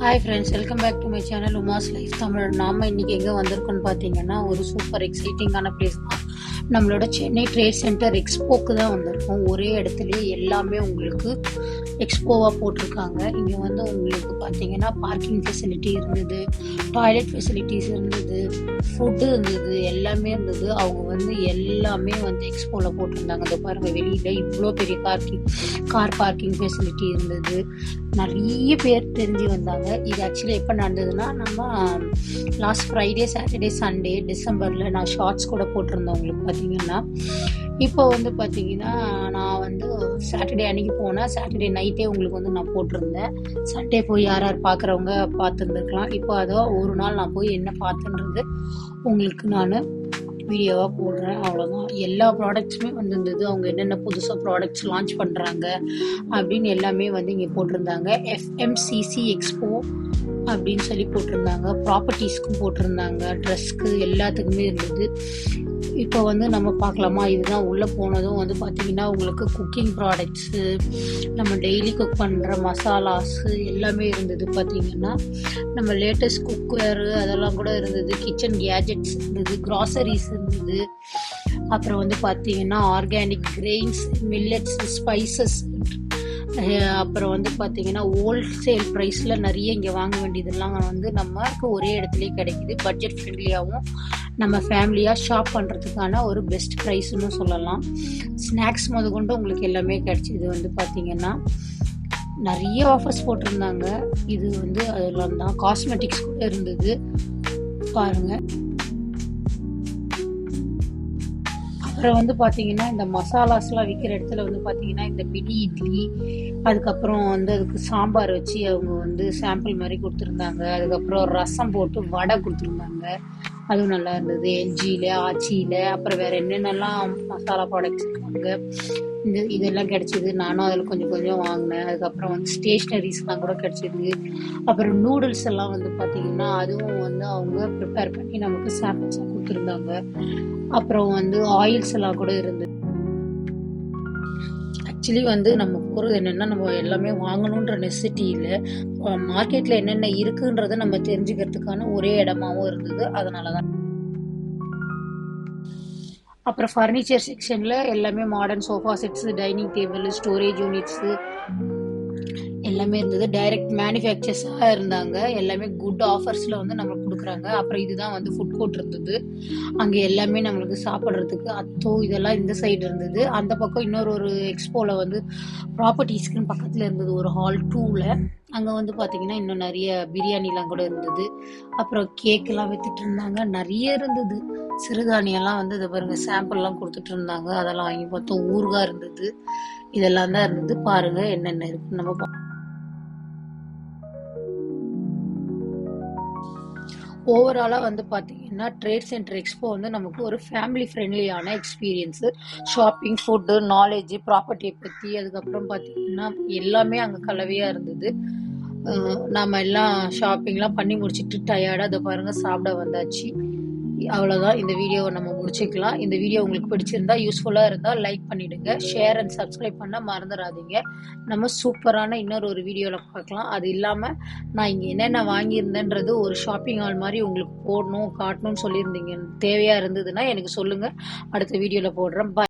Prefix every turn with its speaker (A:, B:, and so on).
A: Hi friends, welcome back to my channel Uma's life Tamil. நாம் இன்றைக்கி எங்கே வந்திருக்கோன்னு பார்த்தீங்கன்னா, ஒரு சூப்பர் எக்ஸைட்டிங்கான பிளேஸ் தான். நம்மளோட சென்னை ட்ரேட் சென்டர் எக்ஸ்போக்கு தான் வந்திருக்கோம். ஒரே இடத்துலையே எல்லாமே உங்களுக்கு எக்ஸ்போவாக போட்டிருக்காங்க. இங்கே வந்து உங்களுக்கு பார்த்தீங்கன்னா பார்க்கிங் ஃபெசிலிட்டி இருந்தது, டாய்லெட் ஃபெசிலிட்டிஸ் இருந்தது, ஃபுட்டு இருந்தது, எல்லாமே இருந்தது. அவங்க வந்து எல்லாமே வந்து எக்ஸ்போவில் போட்டிருந்தாங்க. அதை பாருங்கள், வெளியில் இவ்வளோ பெரிய கார் பார்க்கிங் ஃபெசிலிட்டி இருந்தது. நிறைய பேர் தெரிஞ்சு வந்தாங்க. இது ஆக்சுவலி எப்போ நடந்ததுன்னா, நம்ம லாஸ்ட் ஃப்ரைடே, சாட்டர்டே, சண்டே டிசம்பரில் நான் ஷார்ட்ஸ் கூட போட்டிருந்தேன் உங்களுக்கு பார்த்தீங்கன்னா. இப்போ வந்து பார்த்தீங்கன்னா, நான் வந்து சாட்டர்டே அன்றைக்கி போனேன். சாட்டர்டே நைட்டே உங்களுக்கு வந்து நான் போட்டிருந்தேன். சண்டே போய் யார் யார் பார்க்குறவங்க பார்த்துருந்துருக்கலாம். இப்போ அதோ ஒரு நாள் நான் போய் என்ன பார்த்துன்றது உங்களுக்கு நான் வீடியோவாக போடுறேன். அவ்வளோதான். எல்லா ப்ராடக்ட்ஸுமே வந்துருந்தது. அவங்க என்னென்ன புதுசாக ப்ராடக்ட்ஸ் லான்ச் பண்ணுறாங்க அப்படின்னு எல்லாமே வந்து இங்கே போட்டிருந்தாங்க. எஃப்எம்சிசி எக்ஸ்போ அப்படின்னு சொல்லி போட்டிருந்தாங்க. ப்ராப்பர்ட்டிஸ்க்கும் போட்டிருந்தாங்க, ட்ரெஸ்க்கு எல்லாத்துக்குமே இருந்தது. இப்போ வந்து நம்ம பார்க்கலாமா? இதுதான் உள்ளே போனதும் வந்து பார்த்திங்கன்னா உங்களுக்கு குக்கிங் ப்ராடக்ட்ஸு, நம்ம டெய்லி குக் பண்ணுற மசாலாஸு எல்லாமே இருந்தது. பார்த்திங்கன்னா நம்ம லேட்டஸ்ட் குக்வேரு அதெல்லாம் கூட இருந்தது. கிச்சன் கேஜெட்ஸ் இருந்தது, க்ராசரிஸ் இருந்தது. அப்புறம் வந்து பார்த்திங்கன்னா ஆர்கானிக் கிரெயின்ஸ், மில்லட்ஸ், ஸ்பைசஸ். அப்புறம் வந்து பார்த்திங்கன்னா ஹோல்சேல் ப்ரைஸில் நிறைய இங்கே வாங்க வேண்டியதெல்லாம் வந்து நமக்கு ஒரே இடத்துலையே கிடைக்கிது. பட்ஜெட் ஃப்ரெண்ட்லியாகவும் நம்ம ஃபேமிலியாக ஷாப் பண்ணுறதுக்கான ஒரு பெஸ்ட் ப்ரைஸ்னு சொல்லலாம். ஸ்நாக்ஸ் முதற்கொண்டு உங்களுக்கு எல்லாமே கிடச்சிது. வந்து பார்த்திங்கன்னா நிறைய ஆஃபர்ஸ் போட்டிருந்தாங்க. இது வந்து அதெல்லாம் தான். காஸ்மெட்டிக்ஸ் கூட இருந்தது பாருங்கள். அப்புறம் வந்து பார்த்திங்கன்னா இந்த மசாலாஸ்லாம் விற்கிற இடத்துல வந்து பார்த்திங்கன்னா இந்த மினி இட்லி, அதுக்கப்புறம் வந்து அதுக்கு சாம்பார் வச்சு அவங்க வந்து சாம்பிள் மாதிரி கொடுத்துருந்தாங்க. அதுக்கப்புறம் ரசம் போட்டு வடை கொடுத்துருந்தாங்க. அதுவும் நல்லா இருந்தது. எல்ஜியில், ஆச்சியில், அப்புறம் வேறு என்னென்னலாம் மசாலா ப்ராடக்ட்ஸ் இருக்காங்க இதெல்லாம் கிடச்சிது. நானும் அதில் கொஞ்சம் கொஞ்சம் வாங்கினேன். அதுக்கப்புறம் வந்து ஸ்டேஷ்னரிஸ்லாம் கூட கிடச்சிது. அப்புறம் நூடுல்ஸ் எல்லாம் வந்து பார்த்திங்கன்னா அதுவும் வந்து அவங்க ப்ரிப்பேர் பண்ணி நமக்கு சாம்பிள்ஸாக கொடுத்துருந்தாங்க. அப்புறம் வந்து ஆயில்ஸ் எல்லாம் கூட இருந்தது. ஆக்சுவலி வந்து நம்ம போகிறது என்னென்னா, நம்ம எல்லாமே வாங்கணுன்ற நெசசிட்டி இல்லை, மார்க்கெட்டில் என்னென்ன இருக்குன்றதை நம்ம தெரிஞ்சுக்கிறதுக்கான ஒரே இடமாவும் இருந்தது. அதனால தான். அப்புறம் ஃபர்னிச்சர் செக்ஷனில் எல்லாமே modern sofa sets, dining table, storage units எல்லாமே இருந்தது. டைரக்ட் மேனுஃபேக்சர்ஸாக இருந்தாங்க. எல்லாமே குட் ஆஃபர்ஸில் வந்து நம்மளுக்கு கொடுக்குறாங்க. அப்புறம் இதுதான் வந்து ஃபுட் கோர்ட் இருந்தது. அங்கே எல்லாமே நம்மளுக்கு சாப்பிட்றதுக்கு இதெல்லாம் இந்த சைடு இருந்தது. அந்த பக்கம் இன்னொரு எக்ஸ்போவில் வந்து ப்ராப்பர்ட்டிஸ்க்குன்னு பக்கத்தில் இருந்தது, ஒரு ஹால் 2ல். அங்கே வந்து பார்த்திங்கன்னா இன்னும் நிறைய பிரியாணிலாம் கூட இருந்தது. அப்புறம் கேக்கெல்லாம் விற்றுட்டு இருந்தாங்க. நிறைய இருந்தது. சிறுதானியெல்லாம் வந்து இதை பாருங்கள் சாம்பிள்லாம் கொடுத்துட்டு இருந்தாங்க. அதெல்லாம் வாங்கி பார்த்தோம். ஊறுகாய் இருந்தது. இதெல்லாம் தான் இருந்தது. பாருங்கள் என்னென்ன இருக்குன்னு நம்ம ஓவராலாக வந்து பார்த்திங்கன்னா ட்ரேட் சென்டர் எக்ஸ்போ வந்து நமக்கு ஒரு ஃபேமிலி ஃப்ரெண்ட்லியான எக்ஸ்பீரியன்ஸு. ஷாப்பிங், ஃபுட்டு, நாலேஜு, ப்ராப்பர்ட்டியை பற்றி, அதுக்கப்புறம் பார்த்திங்கன்னா எல்லாமே அங்கே கலவையாக இருந்தது. நாம் எல்லாம் ஷாப்பிங்லாம் பண்ணி முடிச்சுட்டு டயர்டாக அதை பாருங்கள் சாப்பிட வந்தாச்சு. அவ்வளோதான். இந்த வீடியோவை நம்ம முடிச்சுக்கலாம். இந்த வீடியோ உங்களுக்கு பிடிச்சிருந்தா, யூஸ்ஃபுல்லாக இருந்தால் லைக் பண்ணிவிடுங்க. ஷேர் அண்ட் சப்ஸ்கிரைப் பண்ண மறந்துடாதீங்க. நம்ம சூப்பரான இன்னொரு வீடியோவில் பார்க்கலாம். அது இல்லாமல் நான் இங்கே என்னென்ன வாங்கியிருந்தேன்றது ஒரு ஷாப்பிங் ஹால் மாதிரி உங்களுக்கு காட்டணும்னு சொல்லியிருந்தீங்க. தேவையாக இருந்ததுன்னா எனக்கு சொல்லுங்கள், அடுத்த வீடியோவில் போடுறேன். பாய்.